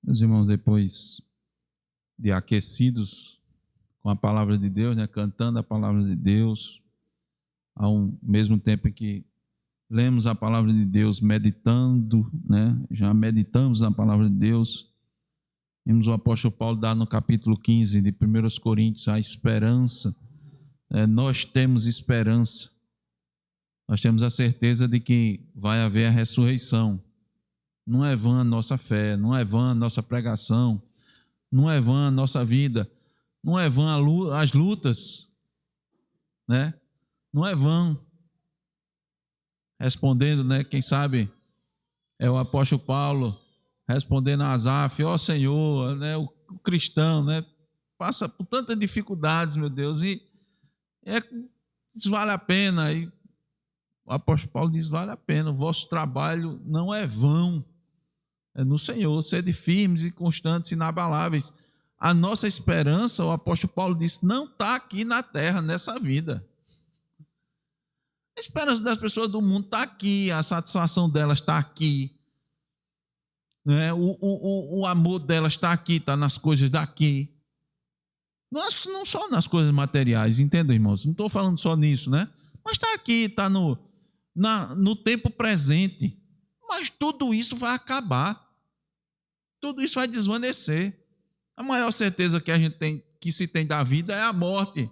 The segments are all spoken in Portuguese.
Meus irmãos, depois de aquecidos com a palavra de Deus, né, cantando a palavra de Deus, ao mesmo tempo em que lemos a palavra de Deus, meditando, né, já meditamos na palavra de Deus, vimos o apóstolo Paulo dar no capítulo 15 de 1 Coríntios a esperança. Nós temos esperança, nós temos a certeza de que vai haver a ressurreição. Não é vã a nossa fé, não é vã a nossa pregação, não é vã a nossa vida, não é vã as lutas, né? Não é vã. Respondendo, né? Quem sabe é o apóstolo Paulo respondendo a Asaf: ó Senhor, né? O cristão, né? Passa por tantas dificuldades, meu Deus, e isso vale a pena. E o apóstolo Paulo diz: vale a pena, o vosso trabalho não é vão. É no Senhor, sede firmes e constantes, inabaláveis. A nossa esperança, o apóstolo Paulo disse, não está aqui na terra, nessa vida. A esperança das pessoas do mundo está aqui, a satisfação delas está aqui, né? O amor delas está aqui, está nas coisas daqui. Não só nas coisas materiais, entendam, irmãos? Não estou falando só nisso, né? Mas está aqui, está no tempo presente. Mas tudo isso vai acabar. Tudo isso vai desvanecer. A maior certeza que a gente tem, que se tem da vida, é a morte.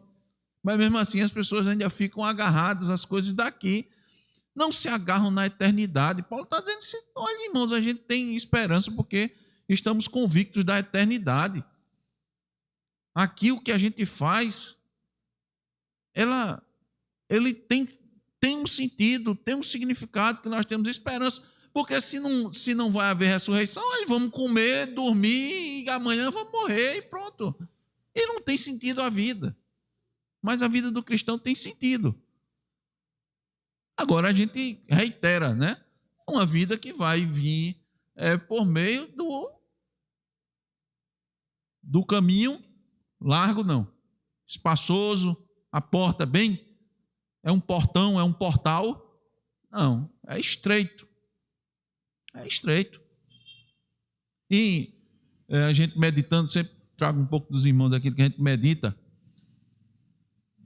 Mas mesmo assim as pessoas ainda ficam agarradas às coisas daqui. Não se agarram na eternidade. Paulo está dizendo assim, olha, irmãos, a gente tem esperança porque estamos convictos da eternidade. Aqui o que a gente faz, ele tem um sentido, tem um significado, que nós temos esperança. Porque se não vai haver ressurreição, aí vamos comer, dormir e amanhã vamos morrer e pronto. E não tem sentido a vida. Mas a vida do cristão tem sentido. Agora a gente reitera, né? Uma vida que vai vir por meio do caminho largo, não. Espaçoso, a porta bem, é um portão, é um portal. Não, é estreito. É estreito. E a gente meditando, sempre trago um pouco dos irmãos daquilo que a gente medita,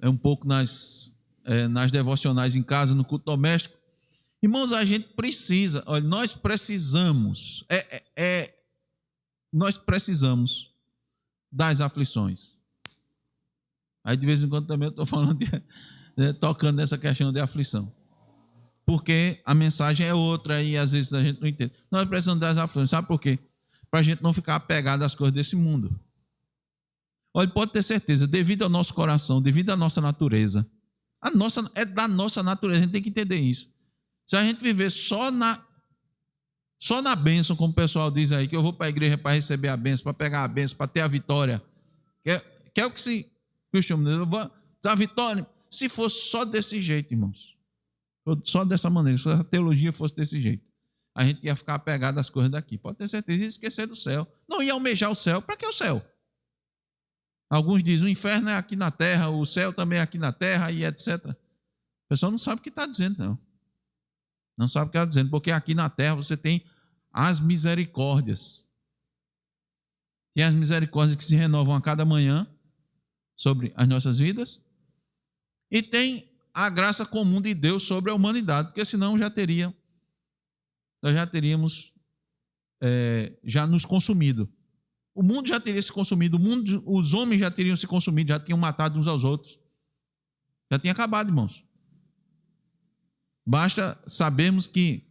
um pouco nas devocionais em casa, no culto doméstico. Irmãos, a gente precisa, olha, nós precisamos das aflições. Aí de vez em quando também eu estou falando, tocando nessa questão de aflição. Porque a mensagem é outra e às vezes a gente não entende. Nós precisamos das aflições, sabe por quê? Para a gente não ficar apegado às coisas desse mundo. Olha, pode ter certeza, devido ao nosso coração, devido à nossa natureza, é da nossa natureza, a gente tem que entender isso. Se a gente viver só na bênção, como o pessoal diz aí, que eu vou para a igreja para receber a bênção, para pegar a bênção, para ter a vitória, que é o que se costuma dizer, a vitória, se fosse só desse jeito, irmãos, só dessa maneira, se a teologia fosse desse jeito, a gente ia ficar apegado às coisas daqui, pode ter certeza, ia esquecer do céu, não ia almejar o céu. Para que o céu? Alguns dizem, o inferno é aqui na terra, o céu também é aqui na terra, e etc. O pessoal não sabe o que está dizendo, não. Não sabe o que está dizendo, porque aqui na terra você tem as misericórdias. Tem as misericórdias que se renovam a cada manhã sobre as nossas vidas, e tem a graça comum de Deus sobre a humanidade, porque senão nós já teríamos já nos consumido. O mundo já teria se consumido, os homens já teriam se consumido, já tinham matado uns aos outros. Já tinha acabado, irmãos. Basta sabermos que,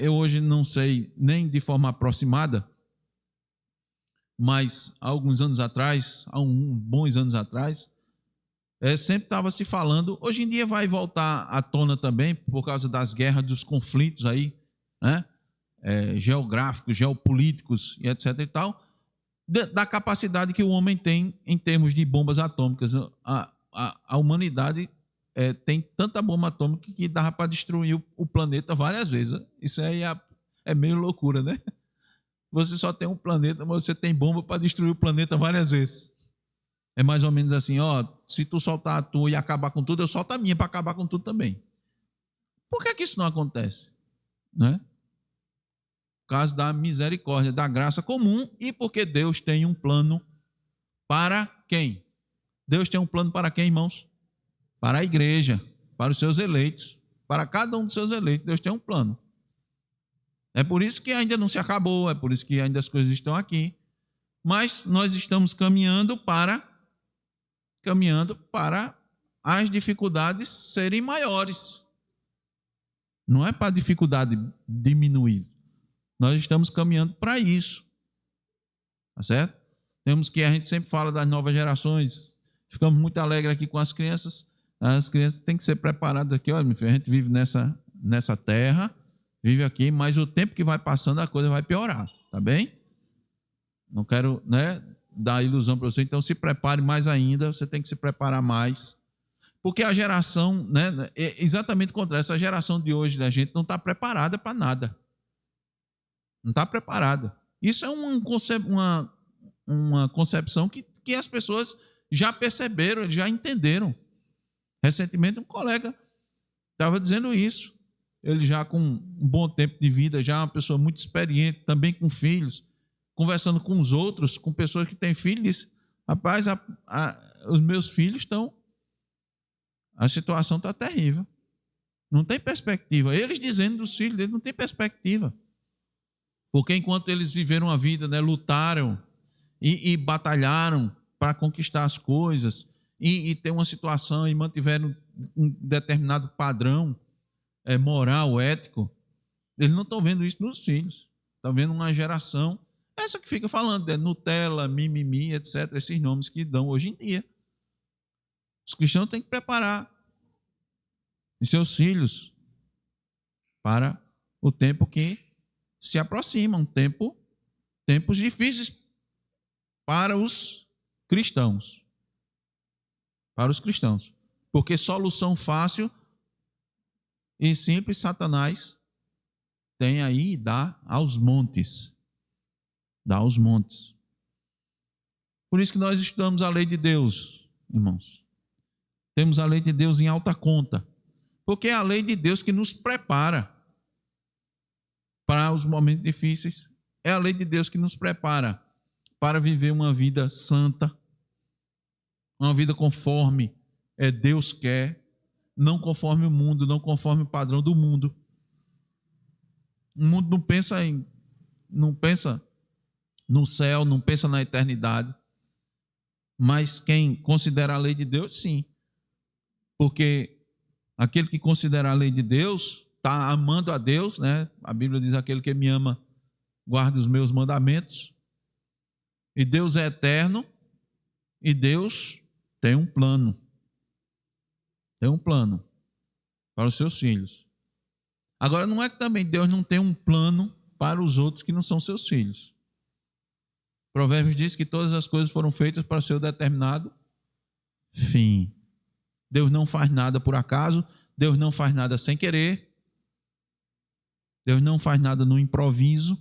eu hoje não sei nem de forma aproximada, mas há alguns anos atrás, bons anos atrás, sempre estava se falando, hoje em dia vai voltar à tona também, por causa das guerras, dos conflitos aí, né? Geográficos, geopolíticos e etc e tal, da capacidade que o homem tem em termos de bombas atômicas. A humanidade tem tanta bomba atômica que dava para destruir o planeta várias vezes. Isso aí é meio loucura, né? Você só tem um planeta, mas você tem bomba para destruir o planeta várias vezes. É mais ou menos assim, se tu soltar a tua e acabar com tudo, eu solto a minha para acabar com tudo também. Por que isso não acontece? Né? causa da misericórdia, da graça comum e porque Deus tem um plano para quem? Deus tem um plano para quem, irmãos? Para a igreja, para os seus eleitos, para cada um dos seus eleitos. Deus tem um plano. É por isso que ainda não se acabou, é por isso que ainda as coisas estão aqui. Mas nós estamos caminhando para as dificuldades serem maiores. Não é para a dificuldade diminuir. Nós estamos caminhando para isso. Tá certo? Temos que, a gente sempre fala das novas gerações, ficamos muito alegres aqui com as crianças. As crianças têm que ser preparadas aqui. Olha, meu filho, a gente vive nessa terra, vive aqui, mas o tempo que vai passando a coisa vai piorar, tá bem? Não quero, dar ilusão para você, então se prepare mais ainda, você tem que se preparar mais, porque a geração, é exatamente o contrário, essa geração de hoje da gente não está preparada para nada, não está preparada. Isso é uma concepção que as pessoas já perceberam, já entenderam. Recentemente um colega estava dizendo isso, ele já com um bom tempo de vida, já uma pessoa muito experiente, também com filhos, conversando com os outros, com pessoas que têm filhos, disse: rapaz, os meus filhos a situação está terrível, não tem perspectiva. Eles dizendo dos filhos deles, não tem perspectiva, porque enquanto eles viveram a vida, lutaram e batalharam para conquistar as coisas e ter uma situação e mantiveram um determinado padrão moral, ético, eles não estão vendo isso nos filhos. Estão vendo uma geração, essa que fica falando de Nutella, mimimi, etc., esses nomes que dão hoje em dia. Os cristãos têm que preparar os seus filhos para o tempo que se aproxima, tempos difíceis para os cristãos. Para os cristãos. Porque solução fácil e simples Satanás tem aí e dá aos montes. Dá aos montes. Por isso que nós estudamos a lei de Deus, irmãos. Temos a lei de Deus em alta conta. Porque é a lei de Deus que nos prepara para os momentos difíceis. É a lei de Deus que nos prepara para viver uma vida santa, uma vida conforme Deus quer, não conforme o mundo, não conforme o padrão do mundo. O mundo não pensa no céu, não pensa na eternidade, mas quem considera a lei de Deus, sim, porque aquele que considera a lei de Deus está amando a Deus, A Bíblia diz: aquele que me ama guarda os meus mandamentos. E Deus é eterno e Deus tem um plano. Tem um plano para os seus filhos. Agora, não é que também Deus não tem um plano para os outros que não são seus filhos. Provérbios diz que todas as coisas foram feitas para o seu determinado fim. Deus não faz nada por acaso, Deus não faz nada sem querer, Deus não faz nada no improviso.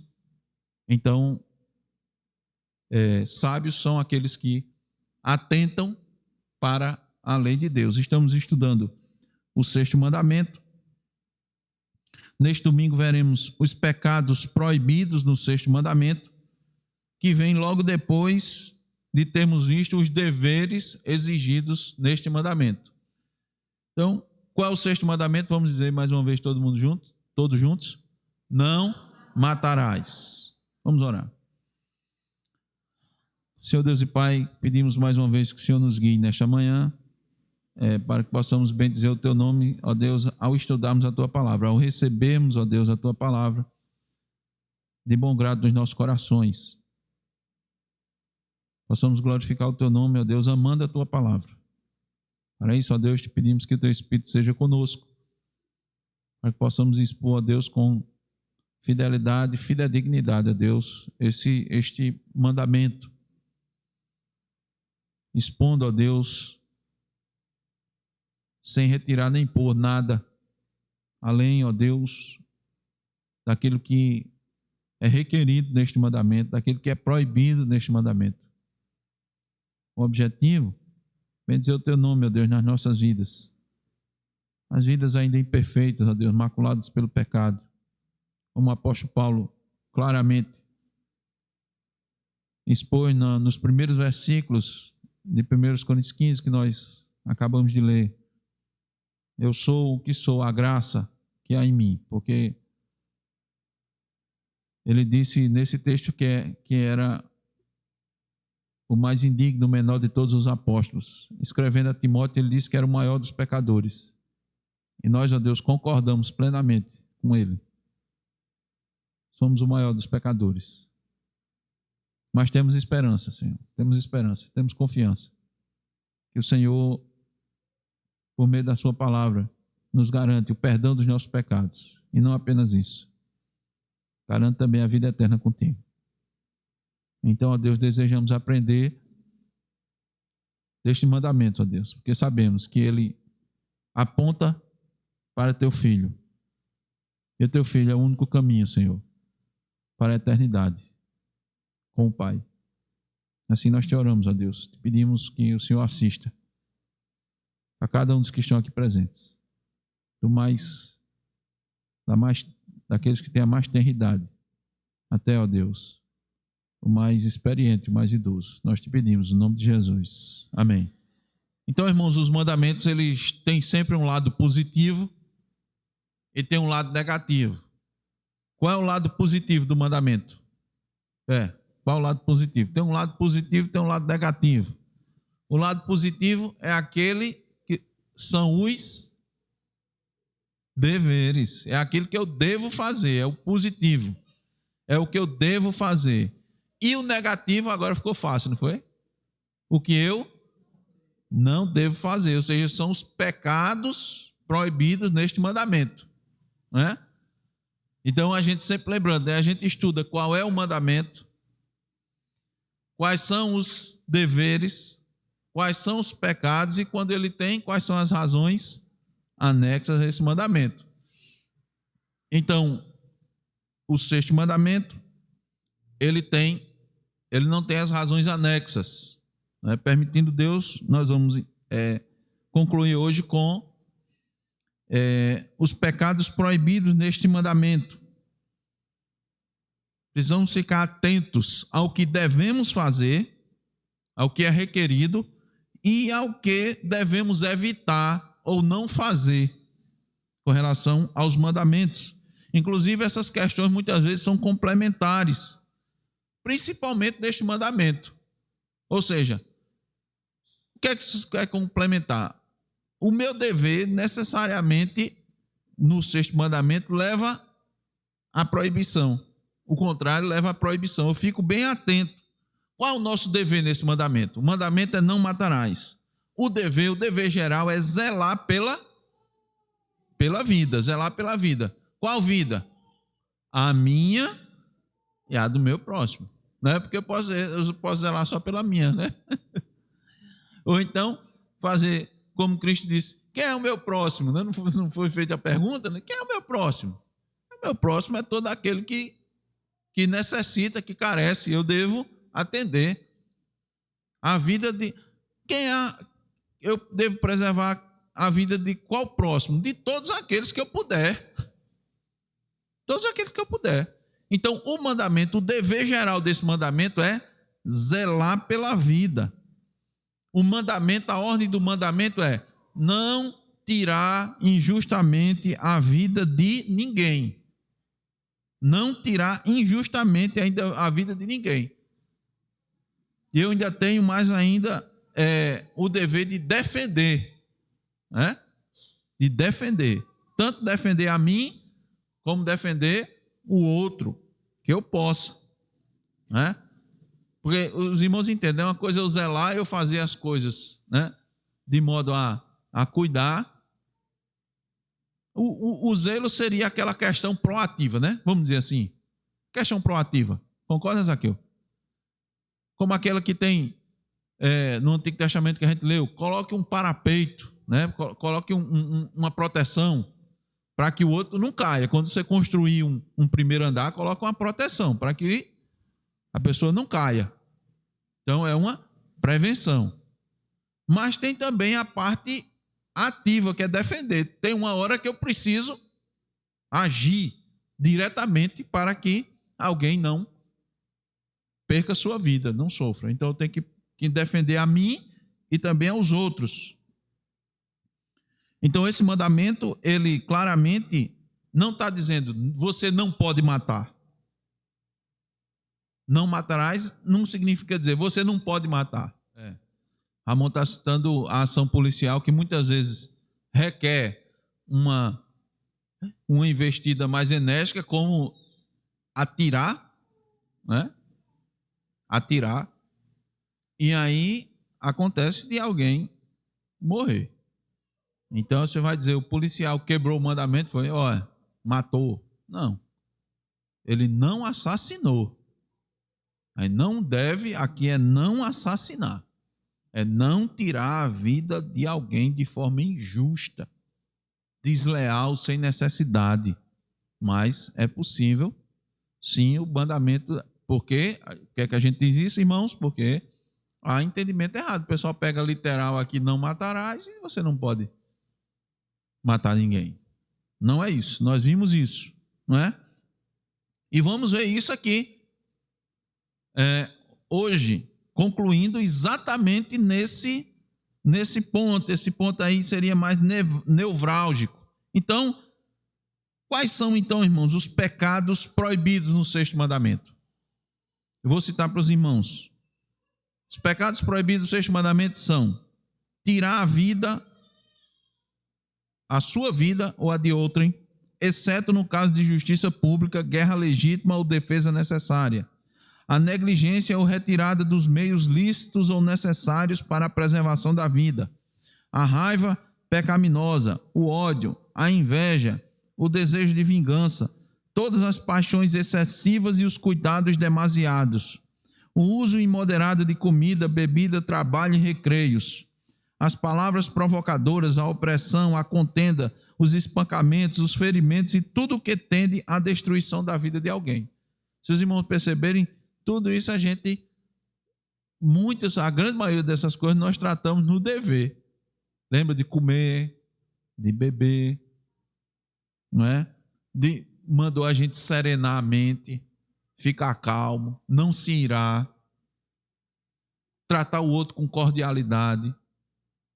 Então, sábios são aqueles que atentam para a lei de Deus. Estamos estudando o 6º mandamento. Neste domingo veremos os pecados proibidos no 6º mandamento, que vem logo depois de termos visto os deveres exigidos neste mandamento. Então, qual é o 6º mandamento? Vamos dizer mais uma vez todos juntos. Não matarás. Vamos orar. Senhor Deus e Pai, pedimos mais uma vez que o Senhor nos guie nesta manhã, para que possamos bendizer o Teu nome, ó Deus, ao estudarmos a Tua palavra, ao recebermos, ó Deus, a Tua palavra, de bom grado nos nossos corações. Possamos glorificar o Teu nome, ó Deus, amando a Tua palavra. Para isso, ó Deus, te pedimos que o Teu Espírito seja conosco, para que possamos expor, ó Deus, com fidelidade, fidedignidade, ó Deus, este mandamento, expondo, ó Deus, sem retirar nem pôr nada, além, ó Deus, daquilo que é requerido neste mandamento, daquilo que é proibido neste mandamento. O objetivo, bendizer o Teu nome, ó Deus, nas nossas vidas. As vidas ainda imperfeitas, ó Deus, maculadas pelo pecado. Como o apóstolo Paulo claramente expôs nos primeiros versículos de 1 Coríntios 15 que nós acabamos de ler. Eu sou o que sou, a graça que há em mim, porque ele disse nesse texto que era o mais indigno, o menor de todos os apóstolos. Escrevendo a Timóteo, ele disse que era o maior dos pecadores. E nós, ó Deus, concordamos plenamente com ele. Somos o maior dos pecadores. Mas temos esperança, Senhor. Temos esperança, temos confiança. Que o Senhor, por meio da sua palavra, nos garante o perdão dos nossos pecados. E não apenas isso. Garante também a vida eterna contigo. Então, ó Deus, desejamos aprender deste mandamento, ó Deus, porque sabemos que ele aponta para teu filho. E o teu filho é o único caminho, Senhor, para a eternidade com o Pai. Assim nós te oramos, ó Deus. Te pedimos que o Senhor assista a cada um dos que estão aqui presentes. Daqueles que têm a mais tenra idade, até, ó Deus, o mais experiente, o mais idoso. Nós te pedimos, no nome de Jesus. Amém. Então, irmãos, os mandamentos, eles têm sempre um lado positivo e tem um lado negativo. Qual é o lado positivo do mandamento? Qual é o lado positivo? Tem um lado positivo e tem um lado negativo. O lado positivo é aquele que são os deveres. É aquilo que eu devo fazer, é o positivo. É o que eu devo fazer. E o negativo agora ficou fácil, não foi? O que eu não devo fazer, ou seja, são os pecados proibidos neste mandamento, não é? Então a gente sempre lembrando, a gente estuda qual é o mandamento, quais são os deveres, quais são os pecados e quando ele tem, quais são as razões anexas a esse mandamento. Então, o sexto mandamento, ele não tem as razões anexas, né? Permitindo Deus, nós vamos concluir hoje com os pecados proibidos neste mandamento. Precisamos ficar atentos ao que devemos fazer, ao que é requerido e ao que devemos evitar ou não fazer com relação aos mandamentos. Inclusive, essas questões muitas vezes são complementares, principalmente neste mandamento. Ou seja, o que é que isso quer complementar? O meu dever, necessariamente, no sexto mandamento, leva à proibição. O contrário leva à proibição. Eu fico bem atento. Qual é o nosso dever nesse mandamento? O mandamento é não matarás. O dever geral é zelar pela vida, zelar pela vida. Qual vida? A minha e a do meu próximo. Não é porque eu posso zelar só pela minha, né? Ou então, fazer como Cristo disse, quem é o meu próximo? Não foi feita a pergunta, né? Quem é o meu próximo? O meu próximo é todo aquele que necessita, que carece, eu devo atender. A vida de... Eu devo preservar a vida de qual próximo? De todos aqueles que eu puder. Todos aqueles que eu puder. Então, o mandamento, o dever geral desse mandamento é zelar pela vida. O mandamento, a ordem do mandamento é não tirar injustamente a vida de ninguém. Não tirar injustamente ainda a vida de ninguém. E eu ainda tenho mais ainda o dever de defender, né? De defender. Tanto defender a mim, como defender o outro, que eu possa, né? Porque os irmãos entendem, uma coisa é eu zelar, eu fazer as coisas, né? De modo a cuidar. O zelo seria aquela questão proativa, né? Vamos dizer assim. Questão proativa. Concorda, Zaqueu? Como aquela que tem no Antigo Testamento que a gente leu. Coloque um parapeito, né? Coloque uma proteção para que o outro não caia. Quando você construir um primeiro andar, coloque uma proteção para que a pessoa não caia. Então, é uma prevenção. Mas tem também a parte ativa, que é defender. Tem uma hora que eu preciso agir diretamente para que alguém não perca sua vida, não sofra. Então eu tenho que defender a mim e também aos outros. Então esse mandamento, ele claramente não está dizendo, você não pode matar. Não matarás não significa dizer, você não pode matar. Ramon está citando a ação policial que muitas vezes requer uma investida mais enérgica, como atirar, né? Atirar, e aí acontece de alguém morrer. Então você vai dizer, o policial quebrou o mandamento, foi, olha, matou. Não, ele não assassinou. Aí não deve, aqui é não assassinar. É não tirar a vida de alguém de forma injusta, desleal, sem necessidade. Mas é possível, sim, o mandamento. Por quê? Por que é que a gente diz isso, irmãos? Porque há entendimento errado. O pessoal pega literal aqui, não matarás, e você não pode matar ninguém. Não é isso. Nós vimos isso, não é? E vamos ver isso aqui. Hoje, concluindo exatamente nesse ponto. Esse ponto aí seria mais nevrálgico. Então, quais são, então, irmãos, os pecados proibidos no sexto mandamento? Eu vou citar para os irmãos. Os pecados proibidos do sexto mandamento são tirar a vida, a sua vida ou a de outrem, exceto no caso de justiça pública, guerra legítima ou defesa necessária. A negligência ou retirada dos meios lícitos ou necessários para a preservação da vida. A raiva pecaminosa, o ódio, a inveja, o desejo de vingança, todas as paixões excessivas e os cuidados demasiados. O uso imoderado de comida, bebida, trabalho e recreios. As palavras provocadoras, a opressão, a contenda, os espancamentos, os ferimentos e tudo o que tende à destruição da vida de alguém. Se os irmãos perceberem, tudo isso a grande maioria dessas coisas nós tratamos no dever. Lembra de comer, de beber, não é? Mandou a gente serenar a mente, ficar calmo, não se irar, tratar o outro com cordialidade,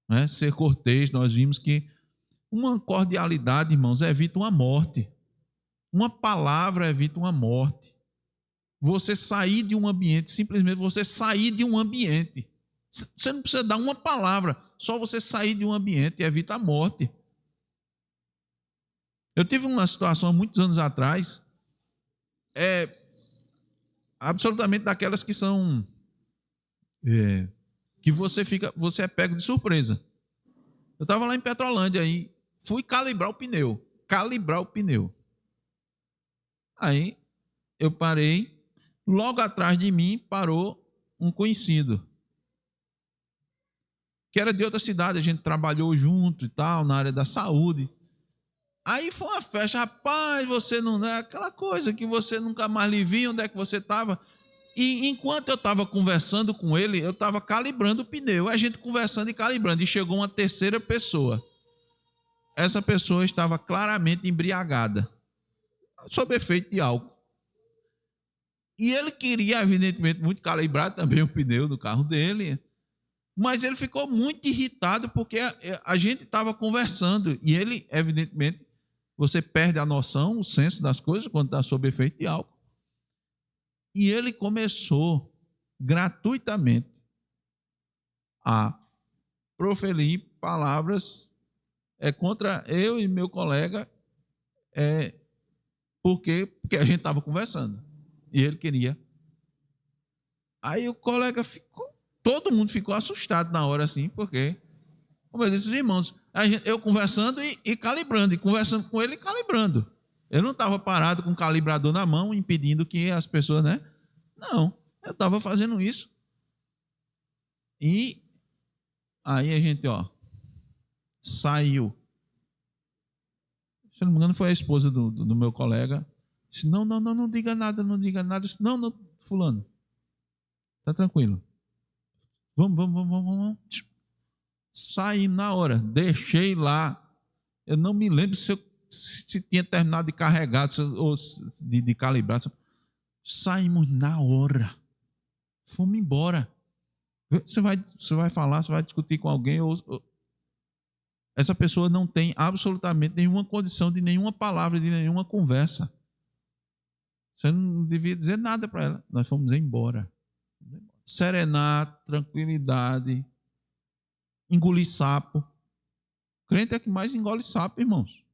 não é? Ser cortês. Nós vimos que uma cordialidade, irmãos, evita uma morte. Uma palavra evita uma morte. Você sair de um ambiente, simplesmente você sair de um ambiente. Você não precisa dar uma palavra, só você sair de um ambiente evita a morte. Eu tive uma situação há muitos anos atrás, absolutamente daquelas que são, que você é pego de surpresa. Eu estava lá em Petrolândia, aí fui calibrar o pneu. Aí eu parei, logo atrás de mim parou um conhecido, que era de outra cidade, a gente trabalhou junto e tal, na área da saúde. Aí foi uma festa, rapaz, você não é aquela coisa que você nunca mais lhe via, onde é que você estava? E enquanto eu estava conversando com ele, eu estava calibrando o pneu, a gente conversando e calibrando, e chegou uma terceira pessoa. Essa pessoa estava claramente embriagada, sob efeito de álcool. E ele queria, evidentemente, muito calibrar também o pneu do carro dele, mas ele ficou muito irritado porque a gente estava conversando e ele, evidentemente, você perde a noção, o senso das coisas quando está sob efeito de álcool. E ele começou gratuitamente a proferir palavras contra eu e meu colega, porque a gente estava conversando e ele queria. Aí o colega todo mundo ficou assustado na hora, assim, porque, como eu disse, os irmãos, eu conversando e calibrando, e conversando com ele e calibrando. Eu não estava parado com o calibrador na mão, impedindo que as pessoas, né? Não, eu estava fazendo isso. E aí a gente, saiu. Se não me engano, foi a esposa do meu colega. Disse, não diga nada, não diga nada. Disse, não, fulano, tá tranquilo. Vamos. Saí na hora, deixei lá. Eu não me lembro se tinha terminado de carregar ou de calibrar. Saímos na hora. Fomos embora. Você vai falar, você vai discutir com alguém, essa pessoa não tem absolutamente nenhuma condição de nenhuma palavra, de nenhuma conversa. Você não devia dizer nada para ela. Nós fomos embora. Serenato, tranquilidade, engolir sapo. Crente é que mais engole sapo, irmãos.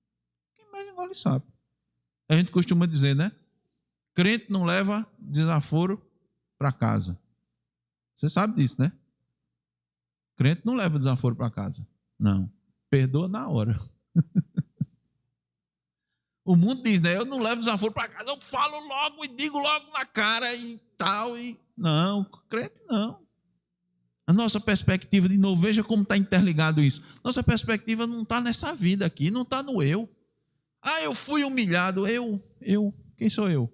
Quem mais engole sapo? A gente costuma dizer, né? Crente não leva desaforo para casa. Você sabe disso, né? Crente não leva desaforo para casa. Não. Perdoa na hora. O mundo diz, né? Eu não levo desaforo para casa, eu falo logo e digo logo na cara e tal. Não, crente não. A nossa perspectiva, de novo, veja como está interligado isso. Nossa perspectiva não está nessa vida aqui, não está no eu. Ah, eu fui humilhado. Eu. Quem sou eu?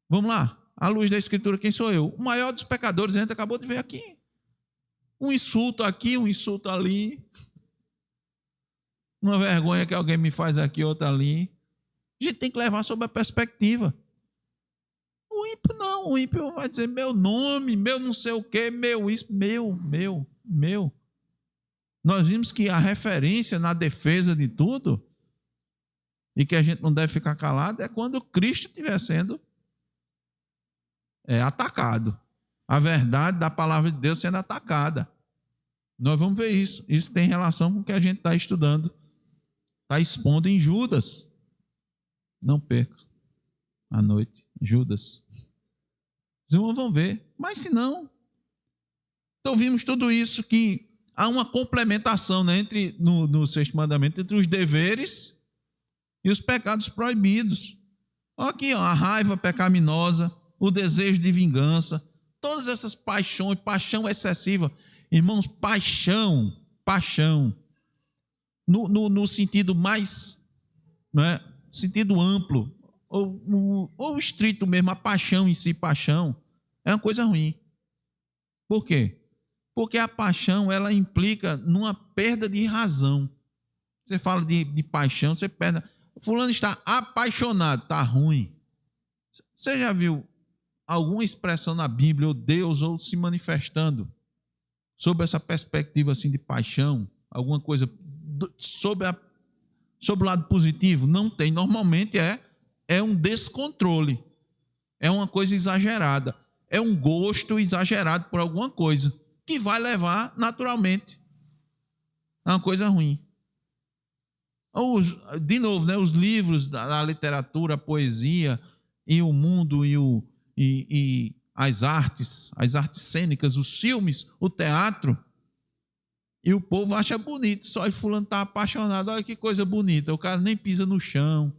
Vamos lá. À luz da Escritura, quem sou eu? O maior dos pecadores, a gente acabou de ver aqui. Um insulto aqui, um insulto ali. Uma vergonha que alguém me faz aqui, outra ali. A gente tem que levar sob a perspectiva. O ímpio não. O ímpio vai dizer meu nome, meu não sei o quê, meu isso, meu. Nós vimos que a referência na defesa de tudo, e que a gente não deve ficar calado, é quando Cristo estiver sendo atacado. A verdade da palavra de Deus sendo atacada. Nós vamos ver isso. Isso tem relação com o que a gente está estudando. Está expondo em Judas. Não perca à noite. Judas. Os irmãos vão ver. Mas se não... Então vimos tudo isso, que há uma complementação, né, no sexto mandamento entre os deveres e os pecados proibidos. Olha aqui, a raiva pecaminosa, o desejo de vingança, todas essas paixões, paixão excessiva. Irmãos, paixão, no sentido mais, né, sentido amplo, ou estrito mesmo, a paixão em si, paixão, é uma coisa ruim. Por quê? Porque a paixão, ela implica numa perda de razão. Você fala de paixão, você perde. Fulano está apaixonado, está ruim. Você já viu alguma expressão na Bíblia, ou Deus, ou se manifestando sobre essa perspectiva assim de paixão? Alguma coisa sobre o lado positivo? Não tem. Normalmente é um descontrole. É uma coisa exagerada. É um gosto exagerado por alguma coisa que vai levar naturalmente a uma coisa ruim. De novo, né, os livros da literatura, a poesia e o mundo e as artes cênicas, os filmes, o teatro, e o povo acha bonito. Só o fulano está apaixonado, olha que coisa bonita. O cara nem pisa no chão,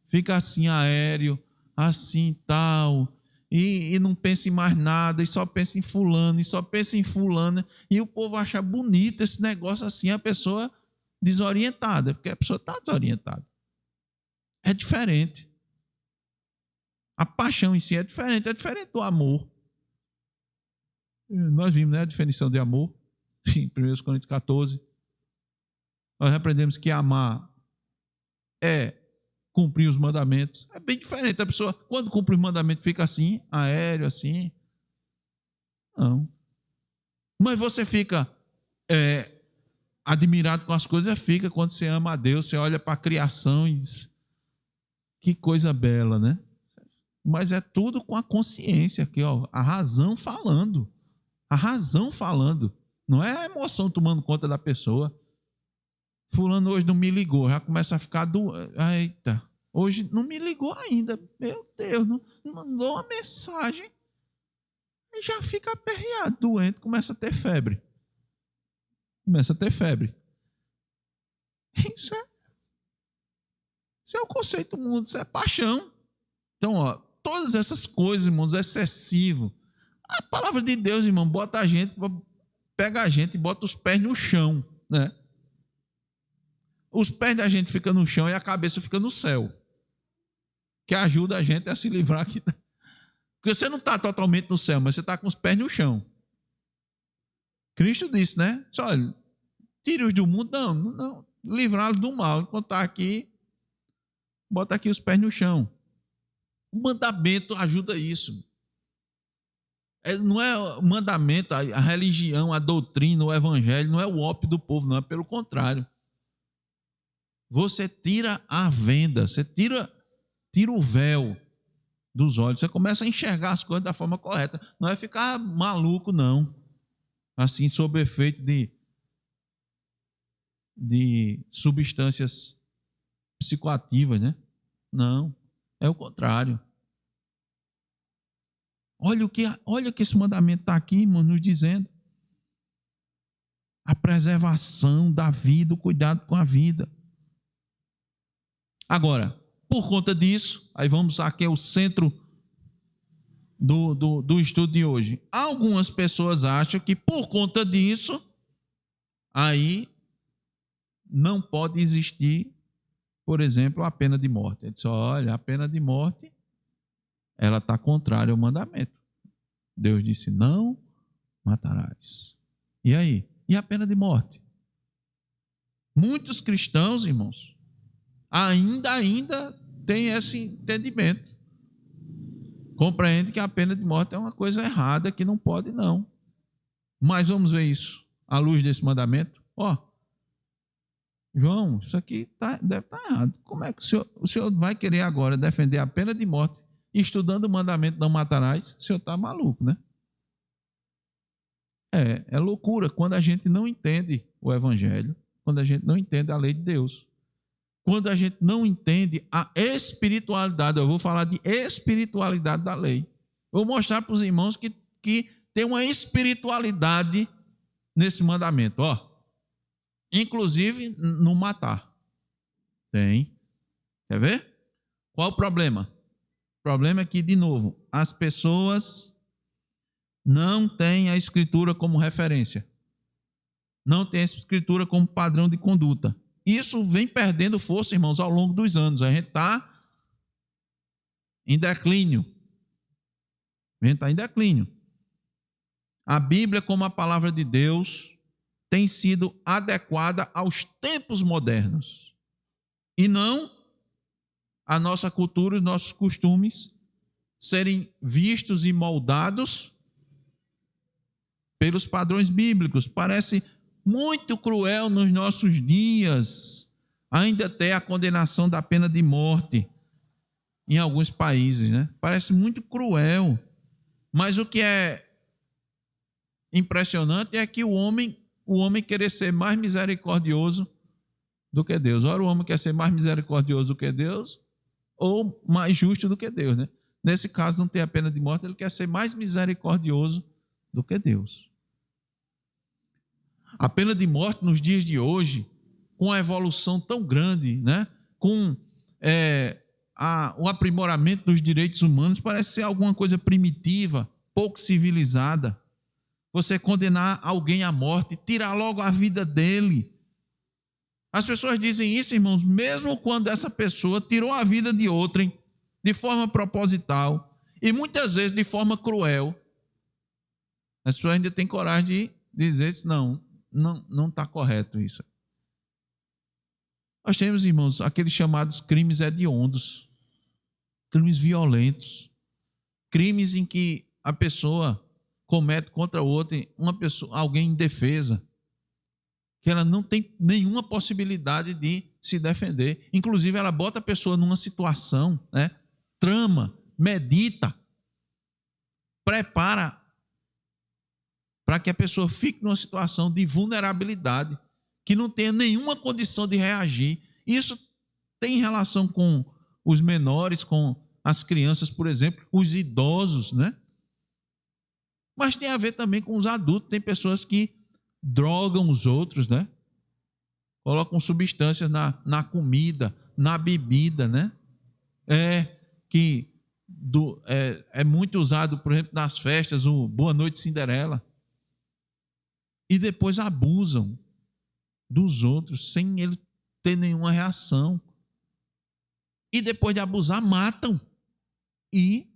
fica assim aéreo, assim tal, e não pensa em mais nada, e só pensa em fulano, e só pensa em fulana, e o povo acha bonito esse negócio assim, a pessoa desorientada, porque a pessoa está desorientada. É diferente. A paixão em si é diferente do amor. Nós vimos, né, a definição de amor em 1 Coríntios 14. Nós aprendemos que amar é cumprir os mandamentos. É bem diferente. A pessoa, quando cumpre os mandamentos, fica assim, aéreo, assim. Não. Mas você fica admirado com as coisas, fica quando você ama a Deus, você olha para a criação e diz, que coisa bela, né? Mas é tudo com a consciência aqui, ó, a razão falando. A razão falando. Não é a emoção tomando conta da pessoa. Fulano hoje não me ligou, já começa a ficar eita, hoje não me ligou ainda. Meu Deus, não mandou uma mensagem. E já fica aperreado, doente, começa a ter febre. Isso é o conceito do mundo, isso é paixão. Então, ó, todas essas coisas, irmãos, excessivo. A palavra de Deus, irmão, pega a gente e bota os pés no chão, né? Os pés da gente ficam no chão e a cabeça fica no céu. Que ajuda a gente a se livrar aqui. Porque você não está totalmente no céu, mas você está com os pés no chão. Cristo disse, né? Olha, tire-os do mundo, não, livrá-los do mal. Enquanto está aqui, bota aqui os pés no chão. O mandamento ajuda isso. Não é o mandamento, a religião, a doutrina, o evangelho, não é o ópio do povo, não, é pelo contrário. Você tira a venda, você tira o véu dos olhos, você começa a enxergar as coisas da forma correta. Não é ficar maluco, não. Assim, sob efeito de substâncias psicoativas, né? Não, é o contrário. Olha o que esse mandamento está aqui, irmão, nos dizendo. A preservação da vida, o cuidado com a vida. Agora, por conta disso, aí vamos aqui ao centro do estudo de hoje. Algumas pessoas acham que por conta disso, aí não pode existir, por exemplo, a pena de morte. Ele disse, olha, a pena de morte, ela está contrária ao mandamento. Deus disse, não matarás. E aí? E a pena de morte? Muitos cristãos, irmãos, ainda têm esse entendimento. Compreende que a pena de morte é uma coisa errada, que não pode, não. Mas vamos ver isso à luz desse mandamento. João, isso aqui deve estar errado. Como é que o senhor vai querer agora defender a pena de morte estudando o mandamento não matarás? O senhor está maluco, né? É loucura quando a gente não entende o evangelho, quando a gente não entende a lei de Deus. Quando a gente não entende a espiritualidade, eu vou falar de espiritualidade da lei. Eu vou mostrar para os irmãos que tem uma espiritualidade nesse mandamento, inclusive no matar. Tem. Quer ver? Qual o problema? O problema é que, de novo, as pessoas não têm a escritura como referência. Não têm a escritura como padrão de conduta. Isso vem perdendo força, irmãos, ao longo dos anos. A gente está em declínio. A gente está em declínio. A Bíblia, como a palavra de Deus, tem sido adequada aos tempos modernos. E não a nossa cultura, os nossos costumes serem vistos e moldados pelos padrões bíblicos. Parece muito cruel nos nossos dias ainda ter a condenação da pena de morte em alguns países, né? Parece muito cruel. Mas o que é impressionante é que o homem querer ser mais misericordioso do que Deus. Ora, o homem quer ser mais misericordioso do que Deus ou mais justo do que Deus, né? Nesse caso, não tem a pena de morte, ele quer ser mais misericordioso do que Deus. A pena de morte nos dias de hoje, com a evolução tão grande, né? Com o aprimoramento dos direitos humanos, parece ser alguma coisa primitiva, pouco civilizada. Você condenar alguém à morte, tirar logo a vida dele. As pessoas dizem isso, irmãos, mesmo quando essa pessoa tirou a vida de outrem, de forma proposital, e muitas vezes de forma cruel. As pessoas ainda têm coragem de dizer isso, não está correto isso. Nós temos, irmãos, aqueles chamados crimes hediondos, crimes violentos, crimes em que a pessoa comete contra outra, alguém indefesa, que ela não tem nenhuma possibilidade de se defender. Inclusive, ela bota a pessoa numa situação, né? Trama, medita, prepara para que a pessoa fique numa situação de vulnerabilidade, que não tenha nenhuma condição de reagir. Isso tem relação com os menores, com as crianças, por exemplo, os idosos, né? Mas tem a ver também com os adultos. Tem pessoas que drogam os outros, né? Colocam substâncias na comida, na bebida, né? É muito usado, por exemplo, nas festas, o Boa Noite Cinderela. E depois abusam dos outros sem ele ter nenhuma reação. E depois de abusar, matam. E,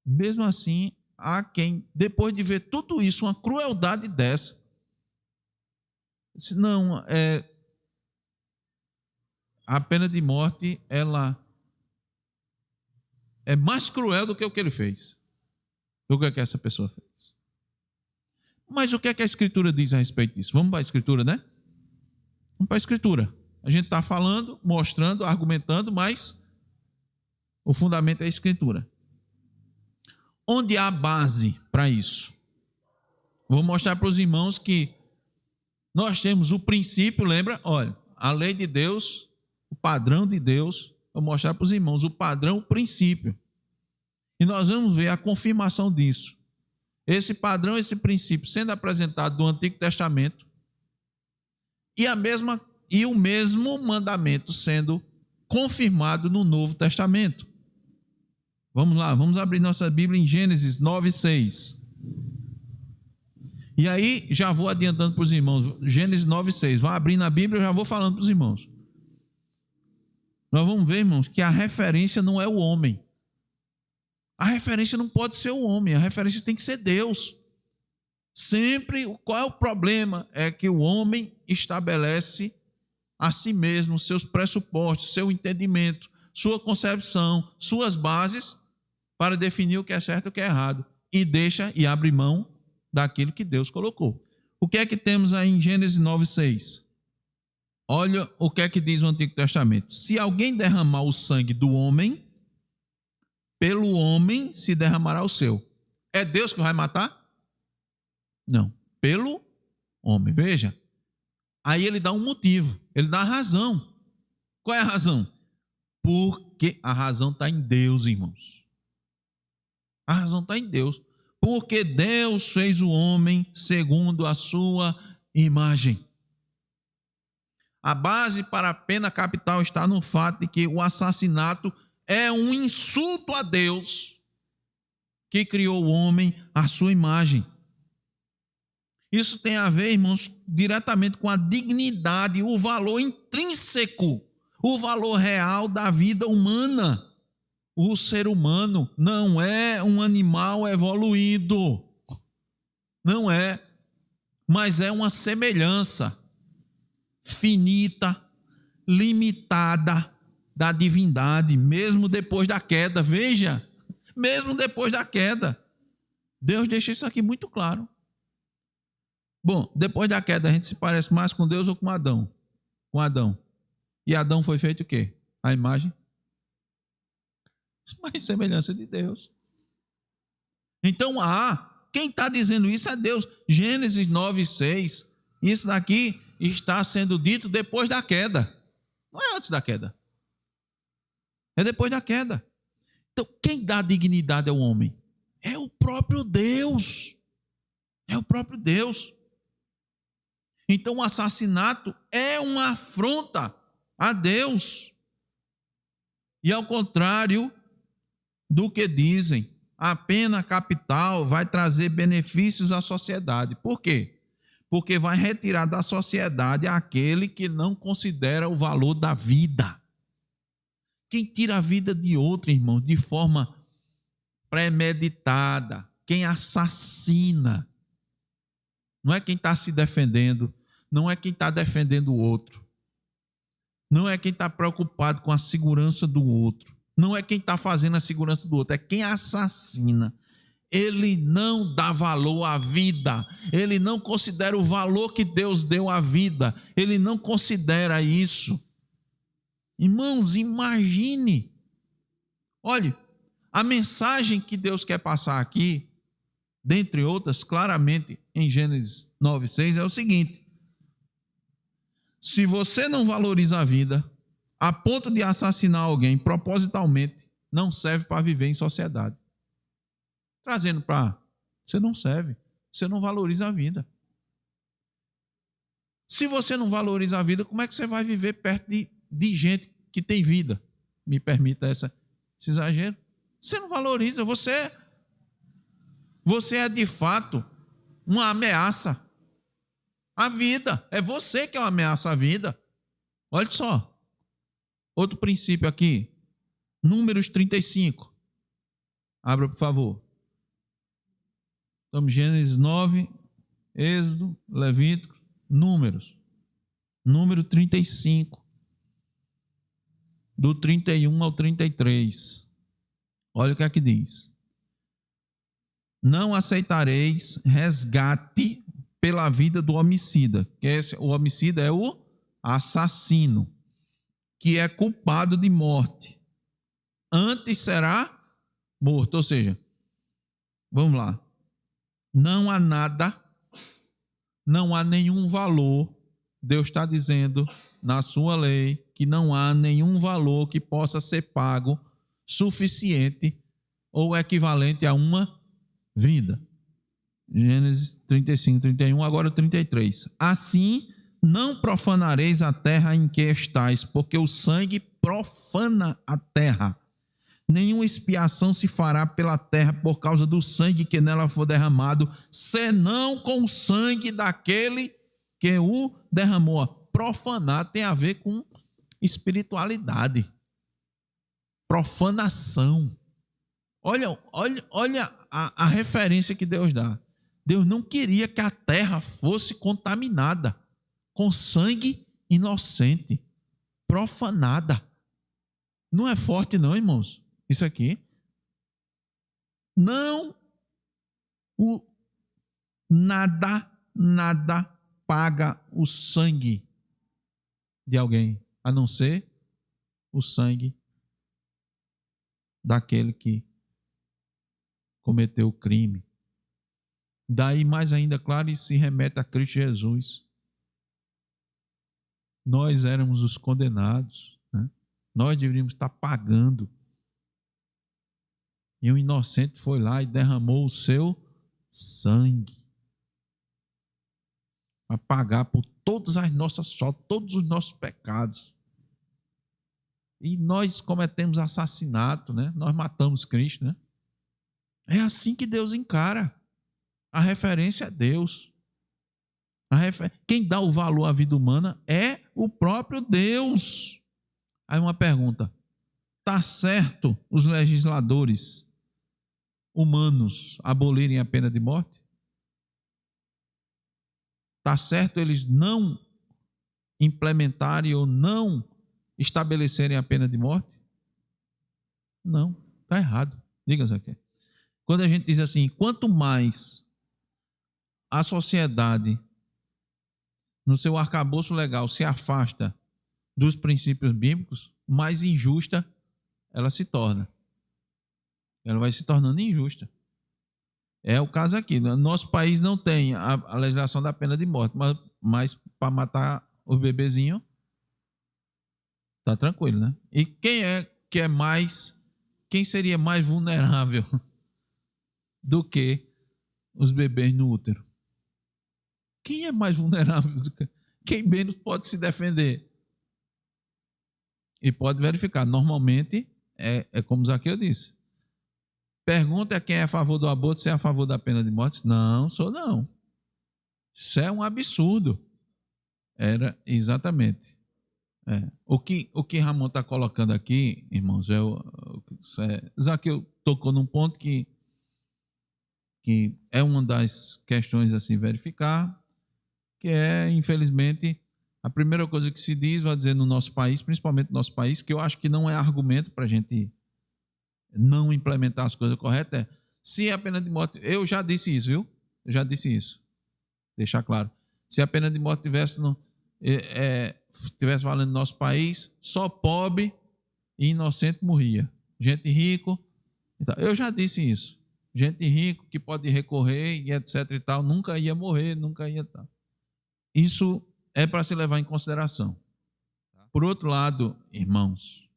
mesmo assim, há quem, depois de ver tudo isso, uma crueldade dessa, não, a pena de morte, ela é mais cruel do que o que ele fez, do que essa pessoa fez. Mas o que é que a Escritura diz a respeito disso? Vamos para a Escritura, né? Vamos para a Escritura. A gente está falando, mostrando, argumentando, mas o fundamento é a Escritura. Onde há base para isso? Vou mostrar para os irmãos que nós temos o princípio, lembra? Olha, a lei de Deus, o padrão de Deus, vou mostrar para os irmãos o padrão, o princípio. E nós vamos ver a confirmação disso. Esse padrão, esse princípio sendo apresentado do Antigo Testamento e o mesmo mandamento sendo confirmado no Novo Testamento. Vamos lá, vamos abrir nossa Bíblia em Gênesis 9:6. E aí, já vou adiantando para os irmãos, Gênesis 9:6. Vai abrir na Bíblia, eu já vou falando para os irmãos. Nós vamos ver, irmãos, que a referência não é o homem. A referência não pode ser o homem, a referência tem que ser Deus. Sempre, qual é o problema? É que o homem estabelece a si mesmo seus pressupostos, seu entendimento, sua concepção, suas bases para definir o que é certo e o que é errado. E deixa e abre mão daquilo que Deus colocou. O que é que temos aí em Gênesis 9:6? Olha o que é que diz o Antigo Testamento. Se alguém derramar o sangue do homem, pelo homem se derramará o seu. É Deus que vai matar? Não, pelo homem. Veja, aí ele dá um motivo, ele dá a razão. Qual é a razão? Porque a razão está em Deus, irmãos. A razão está em Deus. Porque Deus fez o homem segundo a sua imagem. A base para a pena capital está no fato de que o assassinato é um insulto a Deus, que criou o homem à sua imagem. Isso tem a ver, irmãos, diretamente com a dignidade, o valor intrínseco, o valor real da vida humana. O ser humano não é um animal evoluído, não é, mas é uma semelhança finita, limitada da divindade, mesmo depois da queda. Veja, mesmo depois da queda, Deus deixa isso aqui muito claro. Bom, depois da queda a gente se parece mais com Deus ou com Adão? Com Adão. E Adão foi feito o quê? A imagem? Mas semelhança de Deus. Então, quem está dizendo isso é Deus. Gênesis 9:6. Isso daqui está sendo dito depois da queda. Não é antes da queda. É depois da queda. Então, quem dá dignidade ao homem? É o próprio Deus. É o próprio Deus. Então, o assassinato é uma afronta a Deus. E ao contrário do que dizem, a pena capital vai trazer benefícios à sociedade. Por quê? Porque vai retirar da sociedade aquele que não considera o valor da vida. Quem tira a vida de outro, irmão, de forma premeditada, quem assassina, não é quem está se defendendo, não é quem está defendendo o outro, não é quem está preocupado com a segurança do outro, não é quem está fazendo a segurança do outro, é quem assassina. Ele não dá valor à vida, ele não considera o valor que Deus deu à vida, ele não considera isso. Irmãos, imagine, olhe, a mensagem que Deus quer passar aqui, dentre outras, claramente em Gênesis 9:6, é o seguinte: se você não valoriza a vida a ponto de assassinar alguém propositalmente, não serve para viver em sociedade. Trazendo para você não serve, você não valoriza a vida. Se você não valoriza a vida, como é que você vai viver perto de gente que tem vida? Me permita esse exagero. Você não valoriza, você é de fato uma ameaça à vida. É você que é uma ameaça à vida. Olha só. Outro princípio aqui. Números 35. Abra, por favor. Estamos em Gênesis 9, Êxodo, Levítico, Números. Número 35. Do 31 ao 33. Olha o que é que diz. Não aceitareis resgate pela vida do homicida. O homicida é o assassino, que é culpado de morte. Antes será morto. Ou seja, vamos lá. Não há nada, não há nenhum valor. Deus está dizendo na sua lei que não há nenhum valor que possa ser pago suficiente ou equivalente a uma vida. Gênesis 35, 31, agora 33. Assim, não profanareis a terra em que estais, porque o sangue profana a terra. Nenhuma expiação se fará pela terra por causa do sangue que nela for derramado, senão com o sangue daquele que o derramou. Profanar tem a ver com espiritualidade, profanação. Olha a referência que Deus dá. Deus não queria que a terra fosse contaminada com sangue inocente, profanada. Não é forte não, irmãos? Isso aqui. Não, nada paga o sangue de alguém, a não ser o sangue daquele que cometeu o crime. Daí mais ainda, claro, e se remete a Cristo Jesus. Nós éramos os condenados, né? Nós deveríamos estar pagando. E o inocente foi lá e derramou o seu sangue para pagar por todas as nossas faltas, todos os nossos pecados. E nós cometemos assassinato, né? Nós matamos Cristo, né? É assim que Deus encara. A referência é Deus. Quem dá o valor à vida humana é o próprio Deus. Aí uma pergunta: está certo os legisladores humanos abolirem a pena de morte? Está certo eles não implementarem ou não estabelecerem a pena de morte? Não, está errado. Diga, Zé. Quando a gente diz assim, quanto mais a sociedade, no seu arcabouço legal, se afasta dos princípios bíblicos, mais injusta ela se torna. Ela vai se tornando injusta. É o caso aqui. Nosso país não tem a legislação da pena de morte, mas para matar os bebezinhos, tá tranquilo, né? E quem seria mais vulnerável do que os bebês no útero? Quem é mais vulnerável do que quem menos pode se defender? E pode verificar, normalmente é como Zaqueu disse. Pergunta quem é a favor do aborto, se é a favor da pena de morte. Não, sou não. Isso é um absurdo. Era exatamente. O que Ramon está colocando aqui, irmãos, Zaqueu tocou num ponto que é uma das questões a se verificar, que é, infelizmente, a primeira coisa que se diz, vai dizer no nosso país, principalmente no nosso país, que eu acho que não é argumento para a gente não implementar as coisas corretas, é se a pena de morte... Eu já disse isso, viu? Eu já disse isso. Deixar claro. Se a pena de morte tivesse valendo no nosso país, só pobre e inocente morria. Gente rico... Eu já disse isso. Gente rico que pode recorrer e etc e tal, nunca ia morrer, nunca ia tal. Isso é para se levar em consideração. Por outro lado, irmãos,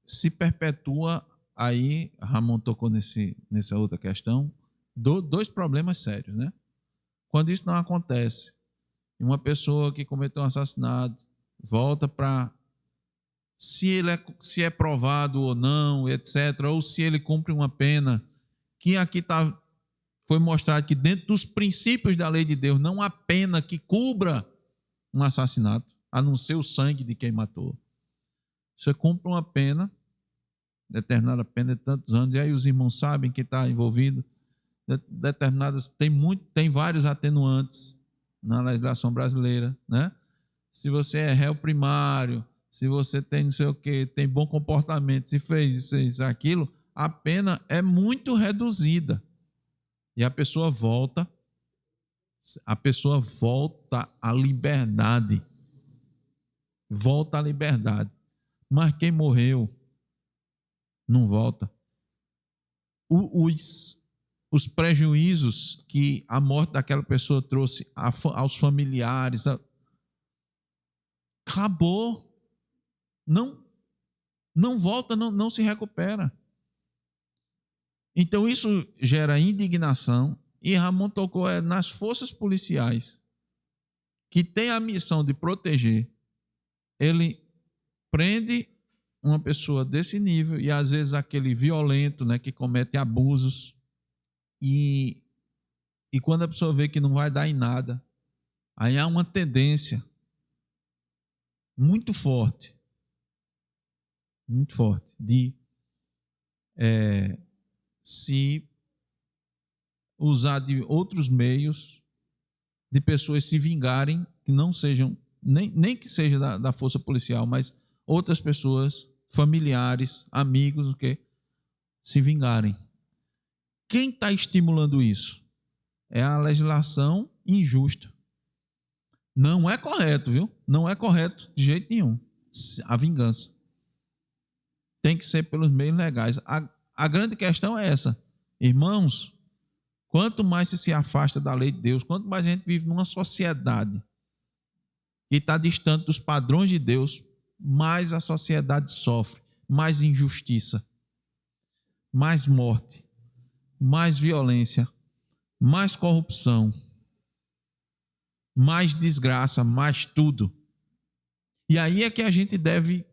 se perpetua aí, Ramon tocou nessa outra questão, dois problemas sérios, né? Quando isso não acontece, uma pessoa que cometeu um assassinato volta para se é provado ou não, etc., ou se ele cumpre uma pena, que aqui foi mostrado que dentro dos princípios da lei de Deus não há pena que cubra um assassinato, a não ser o sangue de quem matou. Você cumpre uma pena, determinada pena de tantos anos, e aí os irmãos sabem que está envolvido, determinadas, tem vários atenuantes na legislação brasileira, né? Se você é réu primário, se você tem não sei o quê, tem bom comportamento, se fez isso, aquilo, a pena é muito reduzida. E a pessoa volta à liberdade. Volta à liberdade. Mas quem morreu não volta. Os prejuízos que a morte daquela pessoa trouxe aos familiares, acabou. Não volta, não se recupera. Então isso gera indignação, e Ramon tocou nas forças policiais, que tem a missão de proteger. Ele prende uma pessoa desse nível, e às vezes aquele violento, né, que comete abusos, e quando a pessoa vê que não vai dar em nada, aí há uma tendência muito forte de se usar de outros meios, de pessoas se vingarem, que não sejam, nem que seja da força policial, mas outras pessoas, familiares, amigos, se vingarem. Quem está estimulando isso? É a legislação injusta. Não é correto, viu? Não é correto de jeito nenhum a vingança. Tem que ser pelos meios legais. A grande questão é essa. Irmãos, quanto mais se afasta da lei de Deus, quanto mais a gente vive numa sociedade que está distante dos padrões de Deus, mais a sociedade sofre, mais injustiça, mais morte, mais violência, mais corrupção, mais desgraça, mais tudo. E aí é que a gente deve...